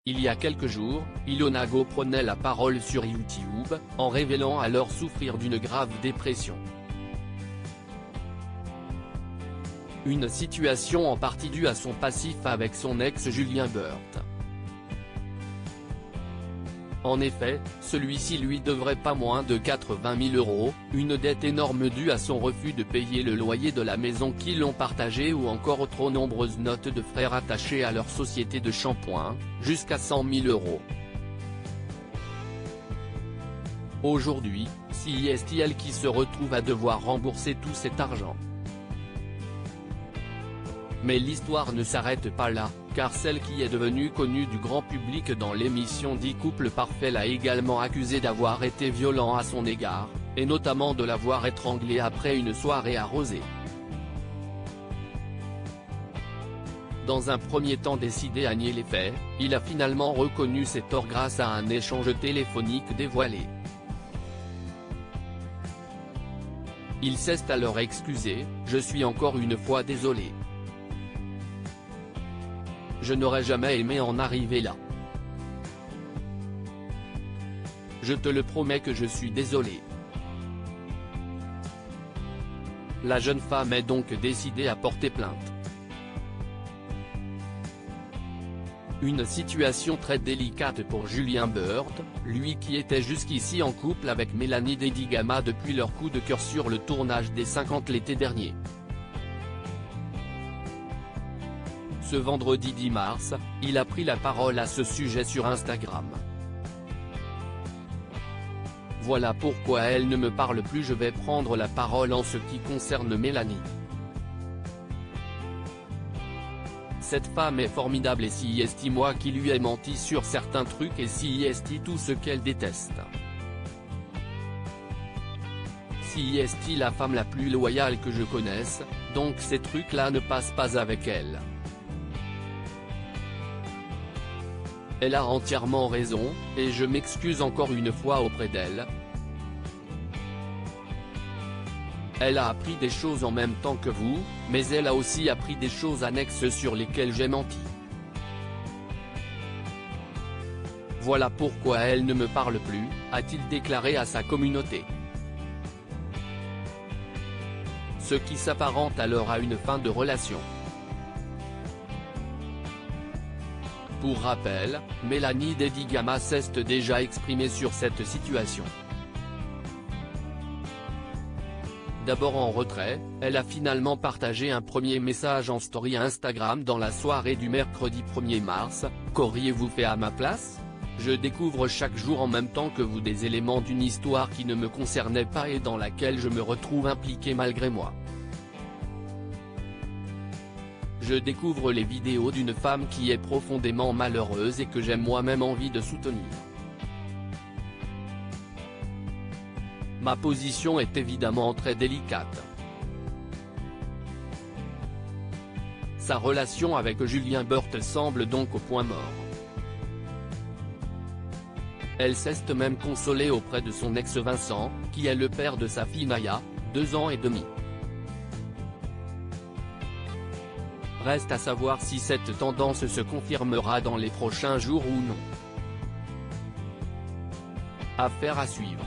Il y a quelques jours, Ilona Go prenait la parole sur YouTube, en révélant alors souffrir d'une grave dépression. Une situation en partie due à son passif avec son ex Julien Burt. En effet, celui-ci lui devrait pas moins de 80 000 €, une dette énorme due à son refus de payer le loyer de la maison qu'ils ont partagée ou encore trop nombreuses notes de frais rattachées à leur société de shampoing, jusqu'à 100 000 €. Aujourd'hui, c'est elle qui se retrouve à devoir rembourser tout cet argent. Mais l'histoire ne s'arrête pas là, car celle qui est devenue connue du grand public dans l'émission dit Couple Parfait l'a également accusé d'avoir été violent à son égard, et notamment de l'avoir étranglé après une soirée arrosée. Dans un premier temps décidé à nier les faits, il a finalement reconnu ses torts grâce à un échange téléphonique dévoilé. Il s'est alors excusé, « Je suis encore une fois désolé. Je n'aurais jamais aimé en arriver là. Je te le promets que je suis désolé. » La jeune femme est donc décidée à porter plainte. Une situation très délicate pour Julien Burt, lui qui était jusqu'ici en couple avec Mélanie Dedigama depuis leur coup de cœur sur le tournage des 50 l'été dernier. Ce vendredi 10 mars, il a pris la parole à ce sujet sur Instagram. Voilà pourquoi elle ne me parle plus. Je vais prendre la parole en ce qui concerne Mélanie. Cette femme est formidable et c'est moi qui lui ai menti sur certains trucs et c'est tout ce qu'elle déteste. C'est la femme la plus loyale que je connaisse, donc ces trucs-là ne passent pas avec elle. Elle a entièrement raison, et je m'excuse encore une fois auprès d'elle. Elle a appris des choses en même temps que vous, mais elle a aussi appris des choses annexes sur lesquelles j'ai menti. Voilà pourquoi elle ne me parle plus, a-t-il déclaré à sa communauté. Ce qui s'apparente alors à une fin de relation. Pour rappel, Mélanie Dedigama s'est déjà exprimée sur cette situation. D'abord en retrait, elle a finalement partagé un premier message en story Instagram dans la soirée du mercredi 1er mars, « Qu'auriez-vous fait à ma place ? Je découvre chaque jour en même temps que vous des éléments d'une histoire qui ne me concernait pas et dans laquelle je me retrouve impliquée malgré moi. Je découvre les vidéos d'une femme qui est profondément malheureuse et que j'ai moi-même envie de soutenir. Ma position est évidemment très délicate. Sa relation avec Julien Burt semble donc au point mort. Elle s'est même consolée auprès de son ex Vincent, qui est le père de sa fille Naya, 2 ans et demi. Reste à savoir si cette tendance se confirmera dans les prochains jours ou non. Affaire à suivre.